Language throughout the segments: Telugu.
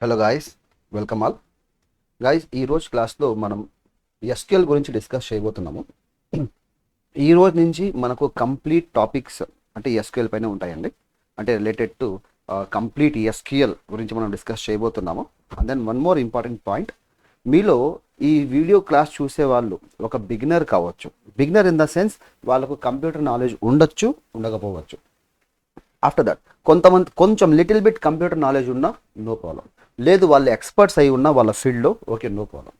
Hello guys, welcome all. Guys, ఈరోజు క్లాస్లో మనం ఎస్క్యూఎల్ గురించి డిస్కస్ చేయబోతున్నాము. ఈ రోజు నుంచి మనకు కంప్లీట్ టాపిక్స్ అంటే ఎస్క్యూఎల్ పైన ఉంటాయండి. అంటే రిలేటెడ్ టు కంప్లీట్ ఎస్క్యూఎల్ గురించి మనం డిస్కస్ చేయబోతున్నాము. And then one more important point, మీలో ఈ వీడియో క్లాస్ చూసే వాళ్ళు ఒక బిగినర్ కావచ్చు. బిగినర్ ఇన్ ద సెన్స్ వాళ్ళకు కంప్యూటర్ నాలెడ్జ్ ఉండొచ్చు, ఉండకపోవచ్చు. ఆఫ్టర్ దట్ కొంతమంది కొంచెం లిటిల్ బిట్ కంప్యూటర్ నాలెడ్జ్ ఉన్నా నో ప్రాబ్లం. లేదు వాళ్ళు ఎక్స్పర్ట్స్ అయి ఉన్న వాళ్ళ ఫీల్డ్లో, ఓకే, నో ప్రాబ్లం.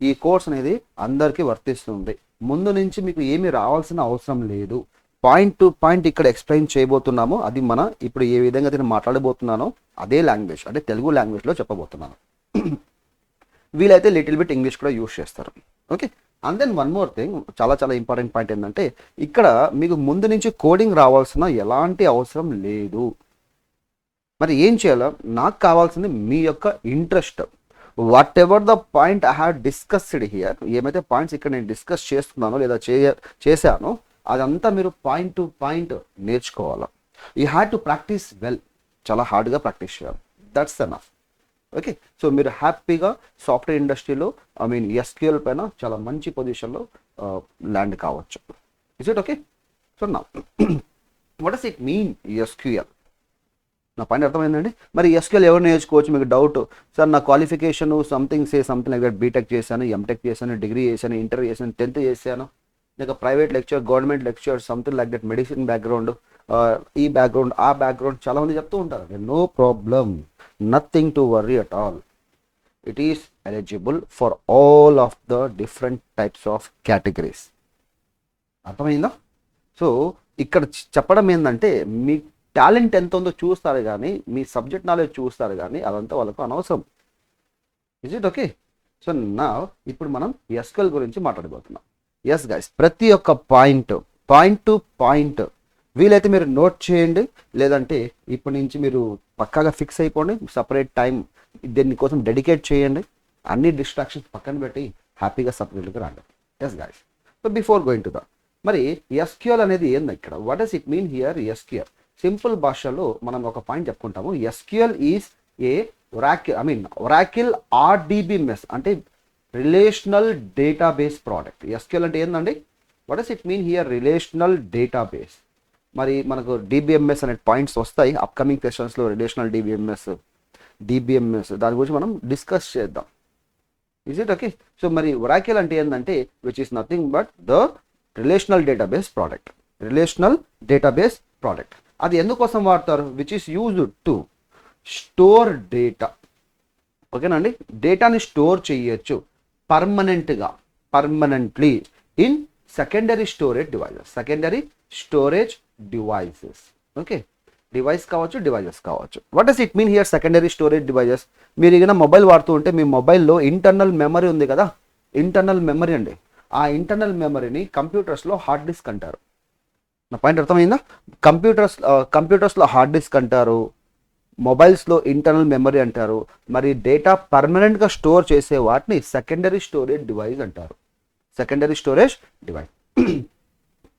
ఈ కోర్స్ అనేది అందరికీ వర్తిస్తుంది. ముందు నుంచి మీకు ఏమీ రావాల్సిన అవసరం లేదు. పాయింట్ టు పాయింట్ ఇక్కడ ఎక్స్ప్లెయిన్ చేయబోతున్నాము. అది మన ఇప్పుడు ఏ విధంగా నేను మాట్లాడబోతున్నానో అదే లాంగ్వేజ్, అంటే తెలుగు లాంగ్వేజ్లో చెప్పబోతున్నాను. వీలైతే లిటిల్ బిట్ ఇంగ్లీష్ కూడా యూస్ చేస్తారు. Okay. And then one more thing, చాలా చాలా ఇంపార్టెంట్ పాయింట్ ఏంటంటే ఇక్కడ మీకు ముందు నుంచి కోడింగ్ రావాల్సిన ఎలాంటి అవసరం లేదు. మరి ఏం చేయాలో, నాకు కావాల్సింది మీ యొక్క interest. What ever the point I have discussed here, ఏమైతే పాయింట్స్ ఇక్కడ నేను డిస్కస్ చేస్తున్నానో లేదా చేశానో అదంతా మీరు పాయింట్ టు పాయింట్ నేర్చుకోవాలి. You have to practice well, చాలా హార్డ్గా ప్రాక్టీస్ చేయాలి. That's enough. ఓకే. సో మీరు హ్యాపీగా సాఫ్ట్వేర్ ఇండస్ట్రీలో ఎస్క్యూఎల్ పైన చాలా మంచి పొజిషన్లో ల్యాండ్ కావచ్చు. Is it okay? సో నా what does it mean SQL? నా పాయింట్ అర్థమైందండి. మరి ఎస్క్యూఎల్ ఎవరు నేర్చుకోవచ్చు? మీకు డౌట్, సార్ నా qualification something like that, BTech చేశాను, ఎంటెక్ చేశాను, డిగ్రీ చేశాను, ఇంటర్ చేశాను, 10th చేశాను, లేక private lecture, government lecture, something like that, medicine background, ఈ బ్యాక్గ్రౌండ్, ఆ బ్యాక్గ్రౌండ్, చాలామంది చెప్తూ ఉంటారు. No problem, nothing to worry at all. It is eligible for all of the different types of categories. అర్థమైందా? సో ఇక్కడ చెప్పడం ఏంటంటే, మీ టాలెంట్ ఎంత ఉందో చూస్తారు కానీ, మీ సబ్జెక్ట్ నాలెడ్జ్ చూస్తారు కానీ, అదంతా వాళ్ళకు అనవసరం. Is it okay? సో నా ఇప్పుడు మనం ఎస్క్యూఎల్ గురించి మాట్లాడబోతున్నాం. ఎస్ గైస్, ప్రతి ఒక్క పాయింట్ టు పాయింట్ వీలైతే మీరు నోట్ చేయండి, లేదంటే ఇప్పటి నుంచి మీరు పక్కాగా ఫిక్స్ అయిపోండి. సపరేట్ టైం దీనికోసం డెడికేట్ చేయండి. అన్ని డిస్ట్రాక్షన్స్ పక్కన పెట్టి హ్యాపీగా సపరేట్గా రండి. Yes guys, so before going to the, మరి ఎస్క్యూఎల్ అనేది ఏంది ఇక్కడ? What does it mean here? SQL simple భాషలో మనం ఒక పాయింట్ చెప్పుకుంటాము. SQL is a Oracle RDBMS, అంటే రిలేషనల్ డేటాబేస్ ప్రోడక్ట్. ఎస్క్యూఎల్ అంటే ఏంటండి? వాట్ డస్ ఇట్ మీన్ హియర్? Relational database. మరి మనకు డిబిఎంఎస్ అనే పాయింట్స్ వస్తాయి అప్కమింగ్ సెషన్స్లో. రిలేషనల్ డిబిఎంఎస్ దాని గురించి మనం డిస్కస్ చేద్దాం. Is it okay? సో మరి ఒరాకిల్ అంటే ఏంటంటే, which is nothing but the relational database product. Relational database product అది ఎందుకోసం వాడతారు? Which is used to store data. ఓకేనండి, డేటాని స్టోర్ చేయొచ్చు permanently in secondary storage devices. Okay, devices కావచ్చు. What does it mean here secondary storage devices? మీరు ఏదైనా మొబైల్ వాడుతూ ఉంటే మీ మొబైల్లో ఇంటర్నల్ మెమరీ ఉంది కదా, ఇంటర్నల్ మెమరీ అండి. ఆ ఇంటర్నల్ మెమరీని కంప్యూటర్స్లో హార్డ్ డిస్క్ అంటారు. నా పాయింట్ అర్థమైందా? కంప్యూటర్స్లో హార్డ్ డిస్క్ అంటారు, మొబైల్స్లో ఇంటర్నల్ మెమరీ అంటారు. మరి డేటా పర్మనెంట్గా స్టోర్ చేసే వాటిని సెకండరీ స్టోరేజ్ డివైస్ అంటారు. Secondary storage device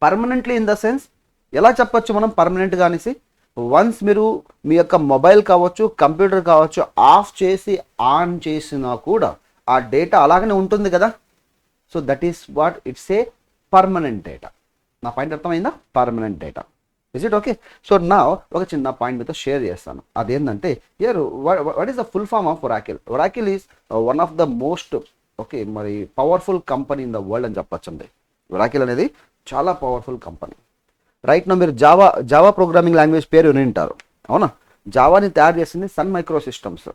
permanently in the sense ఎలా చెప్పచ్చు మనం పర్మనెంట్గా అనేసి? వన్స్ మీరు మీ యొక్క మొబైల్ కావచ్చు, కంప్యూటర్ కావచ్చు ఆఫ్ చేసి ఆన్ చేసినా కూడా ఆ డేటా అలాగనే ఉంటుంది కదా. So that is what it's a permanent data. నా పాయింట్ అర్థమైందా? Permanent data. Is it okay? So నా ఒక చిన్న పాయింట్ మీతో షేర్ చేస్తాను. అదేంటంటే, here what is the full form of Oracle? Oracle is one of the most మరి powerful company in the world అని చెప్పచ్చండి. ఒరాకిల్ అనేది చాలా పవర్ఫుల్ కంపెనీ. రైట్ నా మీరు జావా ప్రోగ్రామింగ్ లాంగ్వేజ్ పేరు వినింటారు, అవునా? జావాని తయారు చేసింది సన్ మైక్రో సిస్టమ్స్.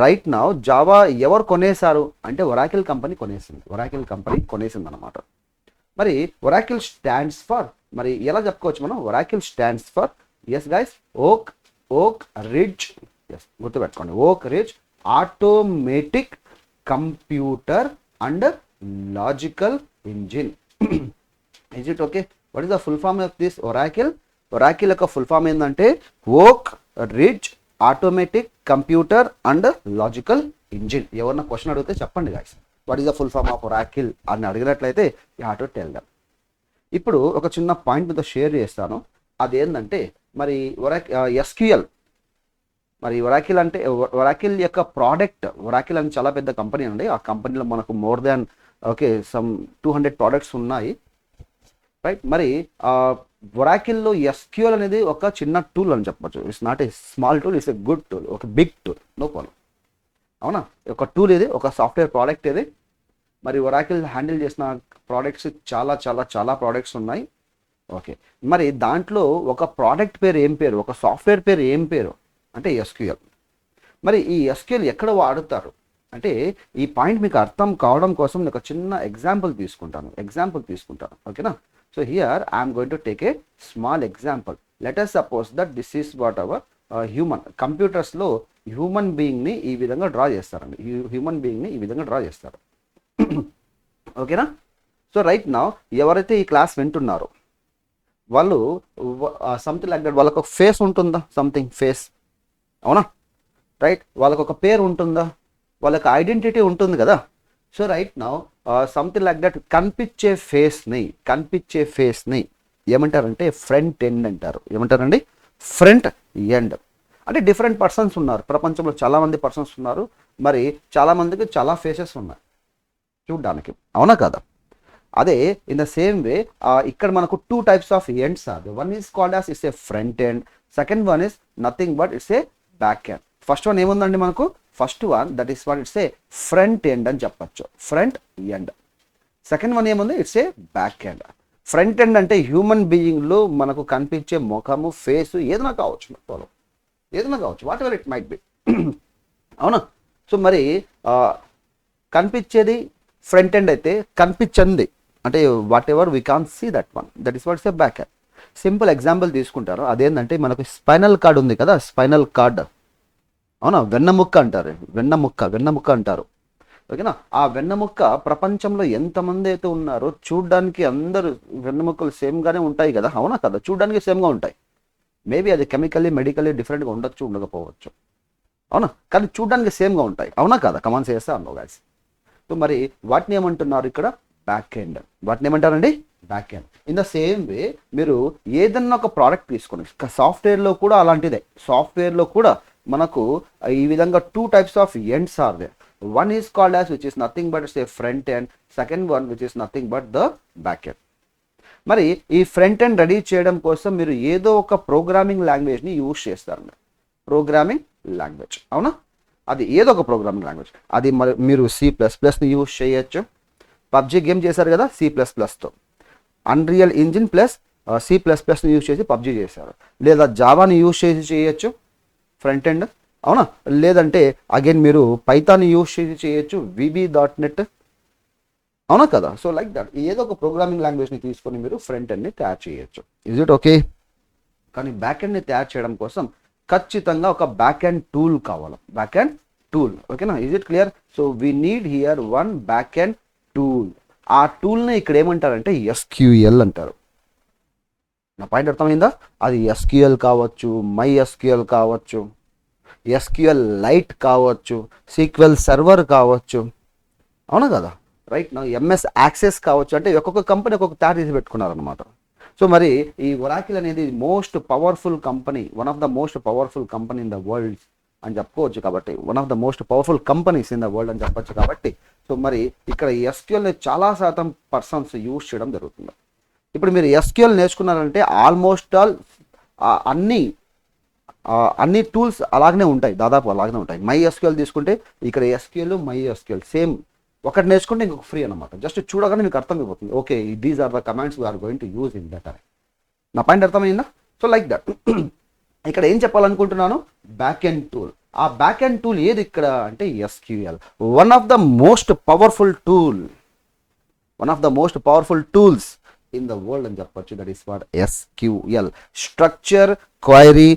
రైట్ నా జావా ఎవరు కొనేశారు అంటే ఒరాకిల్ కంపెనీ కొనేసింది అనమాట. మరి ఒరాకిల్ స్టాండ్స్ ఫర్, మరి ఎలా చెప్పుకోవచ్చు మనం? Oracle stands for, yes guys, oak ridge. Yes, గుర్తుపెట్టుకోండి, oak ridge automatic computer and logical engine. Is it okay? What is the full form of this Oracle? Oracle యొక్క ఫుల్ ఫామ్ ఏంటంటే oak ridge automatic computer and logical engine. ఎవరన్నా క్వశ్చన్ అడిగితే చెప్పండి guys, what is the full form of Oracle అని అడిగినట్లయితే you have to tell them. ఇప్పుడు ఒక చిన్న పాయింట్ మీద షేర్ చేస్తాను. అదేంటంటే, మరి ఎస్క్యూఎల్ మరి ఒరాకిల్ అంటే ఒరాకిల్ యొక్క ప్రోడక్ట్, ఒరాకిల్ అని చాలా పెద్ద కంపెనీ అండి. ఆ కంపెనీలో మనకు మోర్ దాన్ సమ్ 200 ప్రోడక్ట్స్ ఉన్నాయి, రైట్. మరి ఒరాకిల్లో ఎస్క్యూఎల్ అనేది ఒక చిన్న టూల్ అని చెప్పచ్చు. It's not a small tool, it's a good tool, ఒక బిగ్ టూల్, నో ప్రాబ్లం. అవునా, ఒక టూల్ ఇది, ఒక సాఫ్ట్వేర్ ప్రోడక్ట్ ఇది. మరి ఒరాకిల్ హ్యాండిల్ చేసిన ప్రోడక్ట్స్ చాలా చాలా చాలా ప్రోడక్ట్స్ ఉన్నాయి. ఓకే, మరి దాంట్లో ఒక ప్రోడక్ట్ పేరు ఏం పేరు, ఒక సాఫ్ట్వేర్ పేరు ఏం పేరు అంటే ఎస్క్యూఎల్. మరి ఈ ఎస్క్యూఎల్ ఎక్కడ వాడుతారు అంటే, ఈ పాయింట్ మీకు అర్థం కావడం కోసం నేను ఒక చిన్న ఎగ్జాంపుల్ తీసుకుంటాను. ఓకేనా. So here I'm going to take a small example. Let us suppose that this is what our human. కంప్యూటర్స్లో హ్యూమన్ బీయింగ్ని ఈ విధంగా డ్రా చేస్తారండి. హ్యూమన్ బీయింగ్ని ఈ విధంగా డ్రా చేస్తారు. ఓకేనా. సో రైట్ నౌ ఎవరైతే ఈ క్లాస్ వింటున్నారో వాళ్ళు సంథింగ్ లైక్ దట్, వాళ్ళకు ఒక ఫేస్ ఉంటుందా, సంథింగ్ ఫేస్, అవునా, రైట్. వాళ్ళకు ఒక పేరు ఉంటుందా, వాళ్ళకి ఐడెంటిటీ ఉంటుంది కదా. So right now something like that కనిపించే ఫేస్ని ఏమంటారంటే ఫ్రంట్ ఎండ్ అంటారు. ఏమంటారండి? Front end. అంటే డిఫరెంట్ పర్సన్స్ ఉన్నారు ప్రపంచంలో, చాలామంది పర్సన్స్ ఉన్నారు. మరి చాలామందికి చాలా ఫేసెస్ ఉన్నాయి చూడ్డానికి, అవునా కదా. అదే ఇన్ ద సేమ్ వే ఇక్కడ మనకు 2 types of ends are. One is called as it's a front end, second one is nothing but it's a back end. First one ఏముందండి మనకు, first one that is what it's a front end అని చెప్పచ్చు, ఫ్రంట్ ఎండ్. సెకండ్ వన్ ఏముంది, it's a back end. Front end అంటే హ్యూమన్ బీయింగ్లో మనకు కనిపించే ముఖము, ఫేసు ఏదైనా కావచ్చు, whatever it might be, అవునా. సో మరి కనిపించేది ఫ్రంట్ ఎండ్ అయితే, కనిపించింది అంటే whatever we can see that one, that is what is a back end. Simple example తీసుకుంటారు, అదేంటంటే మనకు స్పైనల్ కార్డ్ ఉంది కదా, స్పైనల్ కార్డ్, అవునా, వెన్నముక్క అంటారు. ఓకేనా. ఆ వెన్నముక్క ప్రపంచంలో ఎంతమంది అయితే ఉన్నారో చూడ్డానికి అందరూ వెన్నముక్కలు సేమ్గానే ఉంటాయి కదా, అవునా కదా, చూడ్డానికి సేమ్గా ఉంటాయి. మేబీ అది కెమికల్లీ మెడికల్లీ డిఫరెంట్గా ఉండకపోవచ్చు, అవునా, కానీ చూడ్డానికి సేమ్గా ఉంటాయి, అవునా కదా. కమాన్ చేస్తా అన్నో గాయస్. సో మరి వాటిని ఏమంటున్నారు ఇక్కడ, బ్యాక్ ఎండ్. వాటిని ఏమంటారండి, back end. In the same way మీరు ఏదన్నా ఒక ప్రోడక్ట్ తీసుకొని, సాఫ్ట్వేర్లో కూడా అలాంటిదే. సాఫ్ట్వేర్లో కూడా మనకు ఈ విధంగా 2 types of ends are they. One is called as which is nothing but it's a front end, second one which is nothing but the back end. మరి ఈ ఫ్రంట్ ఎండ్ రెడీ చేయడం కోసం మీరు ఏదో ఒక ప్రోగ్రామింగ్ లాంగ్వేజ్ని యూజ్ చేస్తారు, ప్రోగ్రామింగ్ లాంగ్వేజ్, అవునా. అది ఏదో ఒక ప్రోగ్రామింగ్ లాంగ్వేజ్. అది మరి మీరు C++ని యూజ్ చేయొచ్చు. పబ్జీ గేమ్ చేశారు కదా C++తో, అన్రియల్ ఇంజిన్ ప్లస్ C++ని యూజ్ చేసి పబ్జీ చేశారు. లేదా జావాని యూజ్ చేసి చేయొచ్చు ఫ్రంట్ ఎండ్, అవునా. లేదంటే అగైన్ మీరు పైథాన్ని యూజ్ చేసి చేయొచ్చు, VB.NET, అవునా కదా. సో లైక్ దట్ ఏదో ఒక ప్రోగ్రామింగ్ లాంగ్వేజ్ని తీసుకొని మీరు ఫ్రంట్ ఎండ్ని తయారు చేయొచ్చు. Is it okay? కానీ బ్యాక్ ఎండ్ని తయారు చేయడం కోసం ఖచ్చితంగా ఒక బ్యాక్ ఎండ్ టూల్ కావాలి, బ్యాక్ ఎండ్ టూల్. ఓకేనా, is it clear? So we need here one back end tool. ఆ టూల్ని ఇక్కడ ఏమంటారంటే SQL అంటారు. నా పాయింట్ అర్థమైందా? అది SQL కావచ్చు, MySQL కావచ్చు, SQL లైట్ కావచ్చు, SQL సర్వర్ కావచ్చు, అవునా కదా, రైట్. నా MS యాక్సెస్ కావచ్చు. అంటే ఒక్కొక్క కంపెనీ ఒక్కొక్క తయారు చేసి పెట్టుకున్నారనమాట. సో మరి ఈ ఒరాకిల్ అనేది most powerful company, one of the most powerful company in the world అని చెప్పుకోవచ్చు. కాబట్టి one of the most powerful companies in the world అని చెప్పొచ్చు. కాబట్టి సో మరి ఇక్కడ SQLని చాలా శాతం పర్సన్స్ యూజ్ చేయడం జరుగుతుంది. ఇప్పుడు మీరు SQL నేర్చుకున్నారంటే ఆల్మోస్ట్ ఆల్ అన్ని టూల్స్ అలాగనే ఉంటాయి, దాదాపు అలాగనే ఉంటాయి. MySQL తీసుకుంటే ఇక్కడ SQL MySQL సేమ్, ఒకటి నేర్చుకుంటే ఇంకొక ఫ్రీ అనమాట. జస్ట్ చూడగానే మీకు అర్థమైపోతుంది, okay these are the commands we're going to use in that. నా పాయింట్ అర్థమైందా? సో లైక్ దట్ ఇక్కడ ఏం చెప్పాలనుకుంటున్నాను, బ్యాక్ ఎండ్ టూల్. ఆ బ్యాక్ ఎండ్ టూల్ ఏది ఇక్కడ అంటే SQL, one of the most powerful tools in the world అని చెప్పొచ్చు. That is what SQL, structure query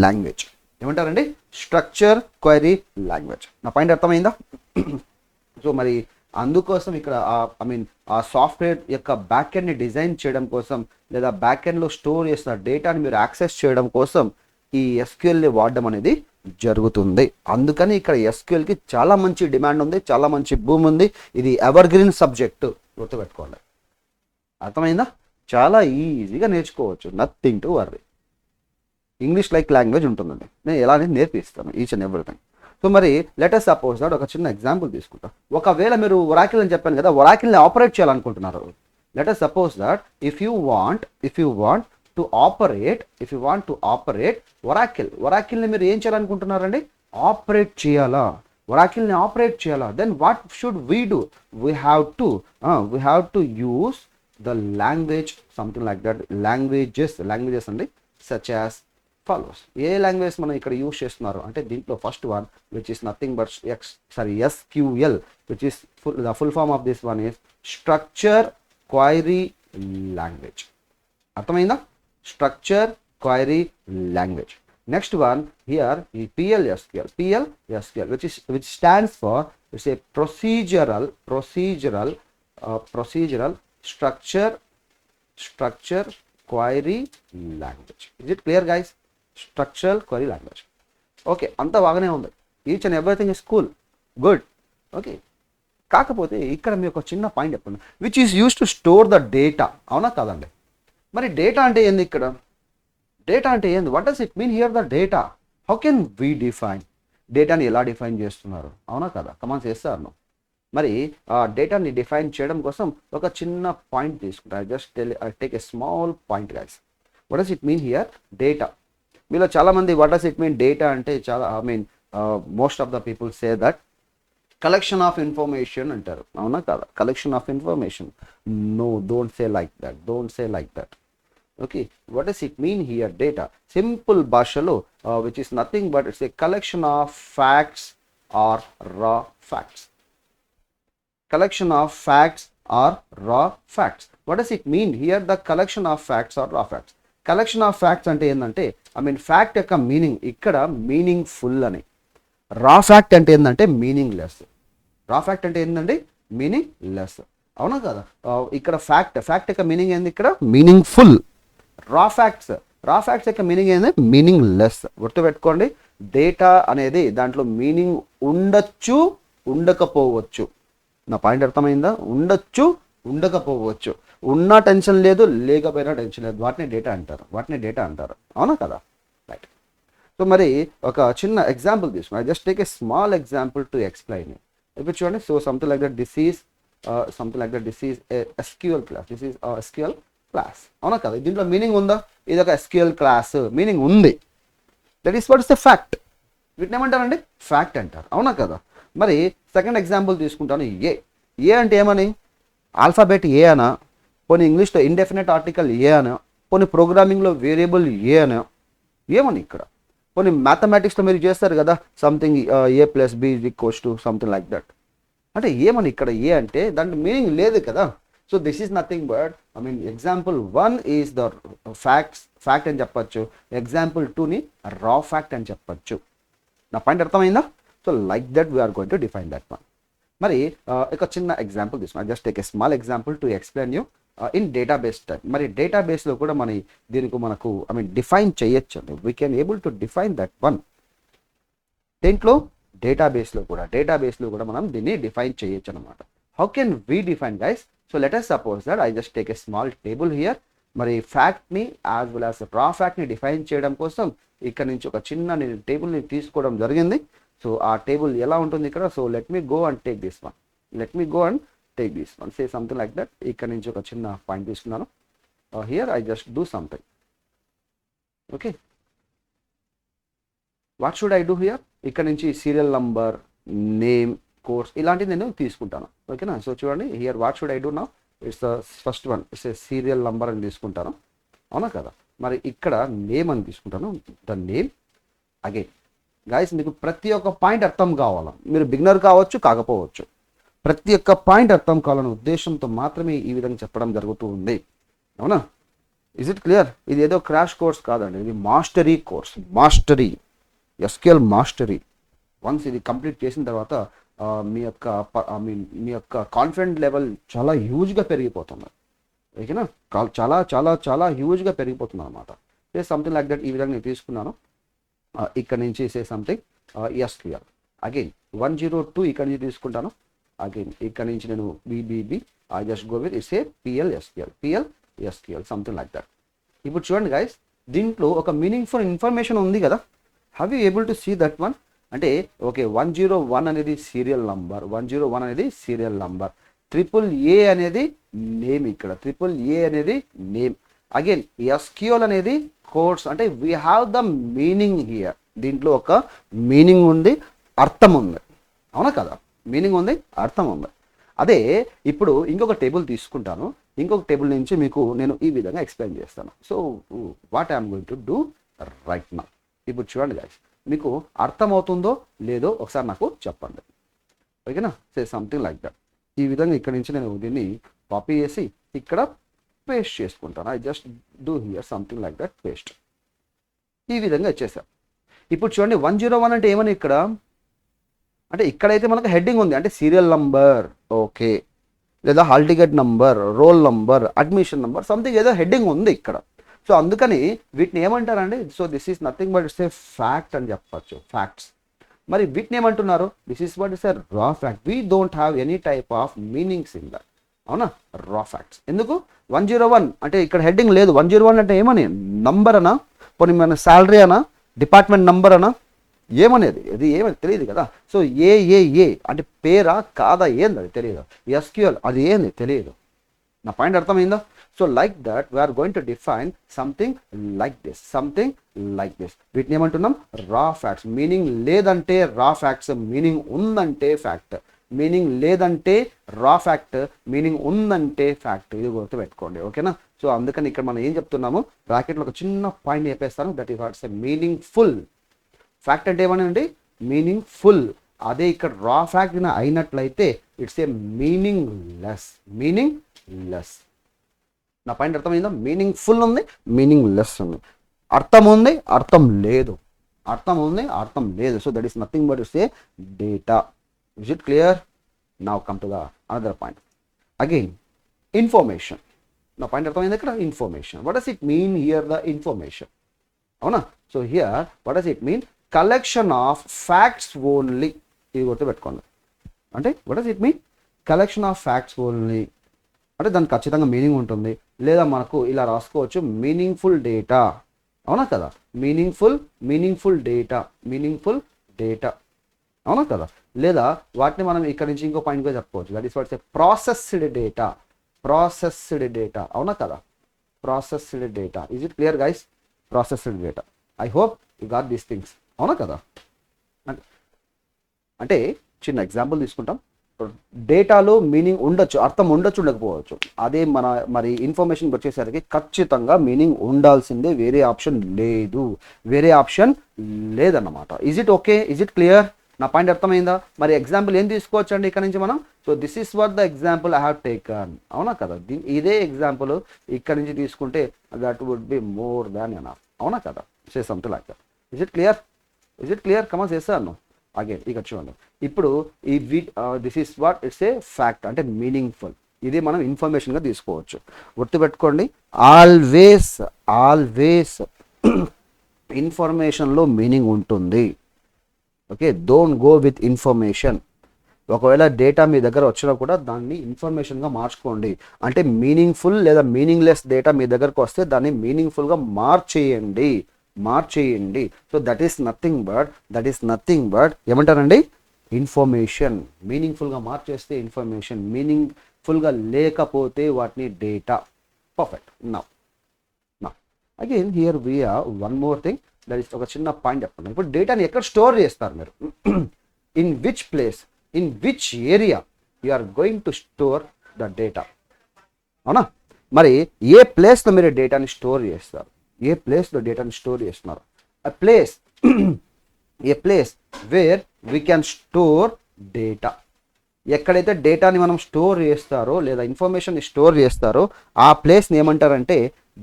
language. ఏమంటారండి? Structure query language. నా పాయింట్ అర్థమైందా? సో మరి అందుకోసం ఇక్కడ ఆ సాఫ్ట్వేర్ యొక్క బ్యాక్ ఎండ్ని డిజైన్ చేయడం కోసం, లేదా బ్యాక్ ఎండ్లో స్టోర్ చేసిన డేటాని మీరు యాక్సెస్ చేయడం కోసం ఈ SQLని వాడడం అనేది జరుగుతుంది. అందుకని ఇక్కడ SQLకి చాలా మంచి డిమాండ్ ఉంది, చాలా మంచి భూమి ఉంది. ఇది ఎవర్ గ్రీన్ సబ్జెక్టు, గుర్తుపెట్టుకోండి. అర్థమైందా? చాలా ఈజీగా నేర్చుకోవచ్చు, nothing to worry. English like language ఉంటుందండి. నేను ఎలా అనేది నేర్పిస్తాను ఈచ్ అండ్ ఎవ్రీథింగ్. సో మరి లెటెస్ట్ సపోజ్ దట్ ఒక చిన్న ఎగ్జాంపుల్ తీసుకుంటాం. ఒకవేళ మీరు ఒరాకిల్ అని చెప్పాను కదా, ఒరాకిల్ని ఆపరేట్ చేయాలనుకుంటున్నారు. Latest suppose that if you want to operate ఒరాకిల్ని మీరు ఏం చేయాలనుకుంటున్నారండి? ఆపరేట్ చేయాలా? ఒరాకిల్ని ఆపరేట్ చేయాలా? Then what should we do? We have to use the language something like that. Languages అండి సచ్ యాజ్ ఫాలోస్. ఏ లాంగ్వేజ్ మనం ఇక్కడ యూజ్ చేస్తున్నారు అంటే దీంట్లో first one which is nothing but SQL, which is the full form of this one is structure query language. అర్థమైందా? Structure query language. Next one here ఈ PLSQL, which stands for it's a procedural structure query language. Is it clear guys? Structural query language. Okay, అంతా బాగానే ఉంది. Each and everything is cool, good. Okay, కాకపోతే ఇక్కడ మీకు ఒక చిన్న పాయింట్ చెప్పండి, which is use to store the data. అవునా కాదండి? మరి డేటా అంటే ఏంది ఇక్కడ? డేటా అంటే ఏంది? What does it mean here the data? How can we define? డేటాని ఎలా డిఫైన్ చేస్తున్నారు? అవునా కదా? కమాన్స్ చేస్తారు. మరి ఆ డేటాని డిఫైన్ చేయడం కోసం ఒక చిన్న పాయింట్ తీసుకుంటా. I take a small point guys. What does it mean here? Data. మీలో చాలామంది what does it mean data అంటే most of the people say that collection of information అంటారు. అవునా కదా? Collection of information. No, don't say like that. Okay, what does it mean here? Data simple భాషలో which is nothing but it's a collection of facts or raw facts. Collection of facts or raw facts. What does it mean here? The collection of facts or raw facts. Collection of facts అంటే ఏంటంటే ఫ్యాక్ట్ యొక్క మీనింగ్ ఇక్కడ మీనింగ్ఫుల్ అని. రా ఫ్యాక్ట్ అంటే ఏంటంటే మీనింగ్లెస్. మీనింగ్లెస్. అవునా కదా? ఇక్కడ ఫ్యాక్ట్ యొక్క మీనింగ్ ఏంది? ఇక్కడ మీనింగ్ఫుల్. రా ఫ్యాక్ట్స్ యొక్క మీనింగ్ ఏంది? మీనింగ్లెస్. గుర్తుపెట్టుకోండి, డేటా అనేది దాంట్లో మీనింగ్ ఉండొచ్చు, ఉండకపోవచ్చు. నా పాయింట్ అర్థమైందా? ఉండొచ్చు, ఉండకపోవచ్చు. ఉన్న టెన్షన్ లేదు, లేకపోయినా టెన్షన్ లేదు. వాటిని డేటా అంటారు. అవునా కదా? రైట్. సో మరి ఒక చిన్న ఎగ్జాంపుల్ తీసుకున్నాను. I just take a small example to explain. ఇప్పుడు చూడండి. So something like that this is SQL class. SQL class. అవునా కదా? దీంట్లో మీనింగ్ ఉందా? ఇది ఒక SQL క్లాస్, మీనింగ్ ఉంది. That is what is the fact. వీటిని ఏమంటారండి? ఫ్యాక్ట్ అంటారు. అవునా కదా? మరి సెకండ్ ఎగ్జాంపుల్ తీసుకుంటాను. ఏ అంటే ఏమని? ఆల్ఫాబెట్ ఏ అనా, పోనీ ఇంగ్లీష్లో ఇండెఫినెట్ ఆర్టికల్ ఏ అనా, పోనీ ప్రోగ్రామింగ్లో వేరియబుల్ ఏ అనా, ఏమని ఇక్కడ? పోనీ మ్యాథమెటిక్స్లో మీరు చేస్తారు కదా something A+B=, something like that. అంటే ఏమని ఇక్కడ? ఏ అంటే దాంట్లో మీనింగ్ లేదు కదా. So this is nothing but example 1 is the fact అని చెప్పచ్చు. ఎగ్జాంపుల్ 2ని రా ఫ్యాక్ట్ అని చెప్పచ్చు. నా పాయింట్ అర్థమైందా? So like that we are going to define that one. మరి ఒక చిన్న ఎగ్జాంపుల్ తీసుకున్నాను. Just take a small example to explain you in database type. మరి డేటాబేస్లో కూడా మనకు డిఫైన్ చేయొచ్చు. We can able to define that one. దీంట్లో డేటాబేస్లో కూడా మనం దీన్ని డిఫైన్ చేయొచ్చు అనమాట. How can we define guys? So let us suppose that I just take a small table here. మరి ఫ్యాక్ట్ని యాజ్ వెల్ యాజ్ రా ఫ్యాక్ట్ని డిఫైన్ చేయడం కోసం ఇక్కడ నుంచి ఒక చిన్న టేబుల్ని తీసుకోవడం జరిగింది. సో ఆ టేబుల్ ఎలా ఉంటుంది ఇక్కడ? So let me go and take this one. Say something like that. ఇక్కడ నుంచి ఒక చిన్న పాయింట్ తీసుకున్నాను. Here I just do something. Okay, what should I do here? ఇక్కడ నుంచి సీరియల్ నంబర్, నేమ్, కోర్స్ ఇలాంటివి నేను తీసుకుంటాను. ఓకేనా? సో చూడండి here what should I do now? It's the first one. It's a serial number అని తీసుకుంటాను. అవునా కదా? మరి ఇక్కడ నేమ్ అని తీసుకుంటాను. The name. అగైన్ గాయస్, మీకు ప్రతి ఒక్క పాయింట్ అర్థం కావాలా? మీరు బిగినర్ కావచ్చు, కాకపోవచ్చు. ప్రతి ఒక్క పాయింట్ అర్థం కావాలనే ఉద్దేశంతో మాత్రమే ఈ విధంగా చెప్పడం జరుగుతూ ఉంది. అవునా? Is it clear? ఇది ఏదో క్రాష్ కోర్స్ కాదండి, ఇది mastery course. SQL mastery. Once ఇది కంప్లీట్ చేసిన తర్వాత మీ యొక్క కాన్ఫిడెంట్ లెవెల్ చాలా హ్యూజ్గా పెరిగిపోతుంది. ఓకేనా? చాలా చాలా చాలా హ్యూజ్గా పెరిగిపోతుంది అనమాట. Something like that. ఈ విధంగా నేను తీసుకున్నాను. ఇక్కడ నుంచి సే సంథింగ్ SQL. అగైన్ 102 ఇక్కడ నుంచి తీసుకుంటాను. అగైన్ ఇక్కడ నుంచి నేను BBB I just go with it's a PLSQL something like that. ఇప్పుడు చూడండి గైస్, దీంట్లో ఒక మీనింగ్ఫుల్ ఇన్ఫర్మేషన్ ఉంది కదా. Have you able to see that one? అంటే ఓకే 101 అనేది సీరియల్ నంబర్, 101 అనేది సీరియల్ నంబర్, AAA అనేది నేమ్, ఇక్కడ AAA అనేది నేమ్. అగైన్ SQL అనేది కోడ్స్, అంటే we have the meaning here. దీంట్లో ఒక మీనింగ్ ఉంది, అర్థం ఉంది, అవునా కదా? మీనింగ్ ఉంది, అర్థం ఉంది. అదే ఇప్పుడు ఇంకొక టేబుల్ తీసుకుంటాను, ఇంకొక టేబుల్ నుంచి మీకు నేను ఈ విధంగా ఎక్స్ప్లెయిన్ చేస్తాను. So what I'm going to do right now. ఇప్పుడు చూడండి గైస్, మీకు అర్థమవుతుందో లేదో ఒకసారి నాకు చెప్పండి, ఓకేనా? సే సంథింగ్ లైక్ దట్. ఈ విధంగా ఇక్కడ నుంచి నేను దీన్ని కాపీ చేసి ఇక్కడ పేస్ట్ చేసుకుంటాను. I just do here something like that, paste. ఈ విధంగా వచ్చేసాం. ఇప్పుడు చూడండి 101 అంటే ఏమని ఇక్కడ, అంటే ఇక్కడైతే మనకు హెడ్డింగ్ ఉంది, అంటే సీరియల్ నంబర్, ఓకే, లేదా hall ticket number, roll number, admission number, something ఏదో హెడ్డింగ్ ఉంది ఇక్కడ. సో అందుకని వీటిని ఏమంటారండి? So this is nothing but it's a fact అని చెప్పచ్చు, ఫ్యాక్ట్స్. మరి వీటిని ఏమంటున్నారు? This is what is a raw fact. We don't have any type of meanings in that, అవునా? Raw facts. ఎందుకు 101 అంటే ఇక్కడ హెడ్డింగ్ లేదు. 101 అంటే ఏమని, నంబర్ అనా, పోనీ మన శాలరీ అనా, డిపార్ట్మెంట్ నంబర్ అనా, ఏమనేది అది ఏమని తెలియదు కదా. సో ఏ అంటే పేరా కాదా ఏంది అది తెలియదు. SQL అది ఏంది తెలియదు. నా పాయింట్ అర్థమైందా? So like that we are going to define something like this, something like this. వీటిని ఏమంటున్నాం? Raw facts. మీనింగ్ లేదంటే రా ఫ్యాక్ట్స్, మీనింగ్ ఉందంటే ఫ్యాక్ట్. మీనింగ్ లేదంటే రా ఫ్యాక్ట్, మీనింగ్ ఉందంటే ఫ్యాక్ట్. ఇది గుర్తు పెట్టుకోండి, ఓకేనా? సో అందుకని ఇక్కడ మనం ఏం చెప్తున్నాము, బ్రాకెట్లో ఒక చిన్న పాయింట్ చెప్పేస్తాను, that is what's a meaningful. Fact అంటే ఏమనండి? Meaningful. అదే ఇక్కడ రా ఫ్యాక్ట్ అయినట్లయితే it's a meaningless, meaningless. నా పాయింట్ అర్థమైందా? మీనింగ్ ఫుల్ ఉంది, మీనింగ్ లెస్ ఉంది, అర్థం ఉంది, అర్థం లేదు, అర్థం ఉంది, అర్థం లేదు. So that is nothing but it's a data. Is it clear? Now come to the another point. Again information. నా పాయింట్ అర్థమైంది ఇక్కడ, information. What does it mean here the information, అవునా? So here what does it mean? Collection of facts only. ఇది గుర్తుపెట్టుకోండి. అంటే what does it mean? Collection of facts only. అంటే దానికి ఖచ్చితంగా మీనింగ్ ఉంటుంది, లేదా మనకు ఇలా రాసుకోవచ్చు, మీనింగ్ఫుల్ డేటా, అవునా కదా? మీనింగ్ఫుల్ డేటా, మీనింగ్ఫుల్ డేటా, అవునా కదా? లేదా వాటిని మనం ఇక్కడ నుంచి ఇంకో పాయింట్గా చెప్పుకోవచ్చు, that is what's A processed data, processed data, అవునా కదా? Processed data. Is it clear guys? Processed data. I hope you got these things, అవునా కదా? అంటే చిన్న ఎగ్జాంపుల్ తీసుకుంటాం. డేటాలో మీనింగ్ ఉండొచ్చు, అర్థం ఉండొచ్చు, ఉండకపోవచ్చు. అదే మరి ఇన్ఫర్మేషన్ వచ్చేసరికి ఖచ్చితంగా మీనింగ్ ఉండాల్సిందే, వేరే ఆప్షన్ లేదు, వేరే ఆప్షన్ లేదన్నమాట. Is it okay? Is it clear? నా పాయింట్ అర్థమైందా? మరి ఎగ్జాంపుల్ ఏం తీసుకోవచ్చు అండి ఇక్కడ నుంచి మనం? So this is what the example I have taken, అవునా కదా? ఇదే ఎగ్జాంపుల్ ఇక్కడ నుంచి తీసుకుంటే that would be more than enough, అవునా కదా? Say something like that. Is it clear? Is it clear? కమన్ చేస్తాను. అగైన్ ఇక్కడ చూడండి, ఇప్పుడు ఈ this is what it's a fact, అంటే మీనింగ్ఫుల్. ఇది మనం ఇన్ఫర్మేషన్గా తీసుకోవచ్చు. గుర్తుపెట్టుకోండి, ఆల్వేస్ ఇన్ఫర్మేషన్లో మీనింగ్ ఉంటుంది, okay? Don't go with information. ఒకవేళ డేటా మీ దగ్గర వచ్చినా కూడా దాన్ని ఇన్ఫర్మేషన్గా మార్చుకోండి. అంటే మీనింగ్ఫుల్ లేదా మీనింగ్లెస్ డేటా మీ దగ్గరకు వస్తే దాన్ని మీనింగ్ఫుల్గా మార్చేయండి. So that is nothing but ఏమంటారండి? ఇన్ఫర్మేషన్. మీనింగ్ఫుల్గా మార్చేస్తే ఇన్ఫర్మేషన్, మీనింగ్ఫుల్గా లేకపోతే వాటిని data. Perfect. Now again here we are one more thing, that is ఒక చిన్న పాయింట్ చెప్పండి. ఇప్పుడు డేటాని ఎక్కడ స్టోర్ చేస్తారు మీరు? In which place, in which area you are going to store the data, అవునా? మరి ఏ ప్లేస్లో మీరు డేటాని స్టోర్ చేస్తారు? ఏ ప్లేస్లో డేటాని స్టోర్ చేస్తున్నారు? A place where we can store data. ఎక్కడైతే డేటాని మనం స్టోర్ చేస్తారో లేదా ఇన్ఫర్మేషన్ స్టోర్ చేస్తారో ఆ ప్లేస్ని ఏమంటారంటే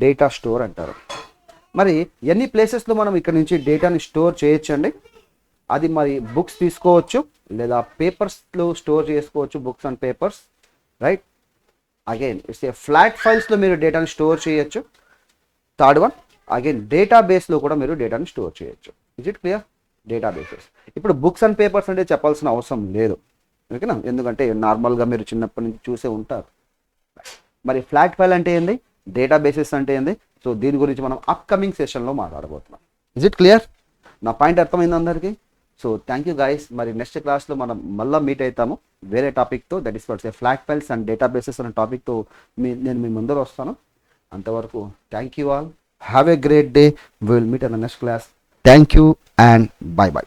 డేటా స్టోర్ అంటారు. మరి ఎన్ని ప్లేసెస్లో మనం ఇక్కడ నుంచి డేటాని స్టోర్ చేయొచ్చండి? అది మరి బుక్స్ తీసుకోవచ్చు, లేదా పేపర్స్లో స్టోర్ చేసుకోవచ్చు, books and papers, right? Again it's a flat ఫైల్స్లో మీరు డేటాని స్టోర్ చేయొచ్చు. థర్డ్ వన్, అగైన్ డేటాబేస్లో కూడా మీరు డేటాని స్టోర్ చేయొచ్చు. Is it clear? డేటాబేసెస్. ఇప్పుడు బుక్స్ అండ్ పేపర్స్ అంటే చెప్పాల్సిన అవసరం లేదు, ఓకేనా? ఎందుకంటే నార్మల్గా మీరు చిన్నప్పటి నుంచి చూసే ఉంటారు. మరి ఫ్లాట్ ఫైల్ అంటే ఏంది? డేటాబేసెస్ అంటే ఏంది? సో దీని గురించి మనం అప్కమింగ్ సెషన్లో మాట్లాడబోతున్నాం. Is it clear? నా పాయింట్ అర్థమైంది అందరికీ? So thank you guys. మరి నెక్స్ట్ క్లాస్లో మనం మళ్ళీ మీట్ అవుతాము వేరే టాపిక్తో, that is what's flat files and databases అనే టాపిక్తో నేను మీ ముందర వస్తాను. అంతవరకు thank you all. Have a great day. Will meet in the next class. Thank you and bye by.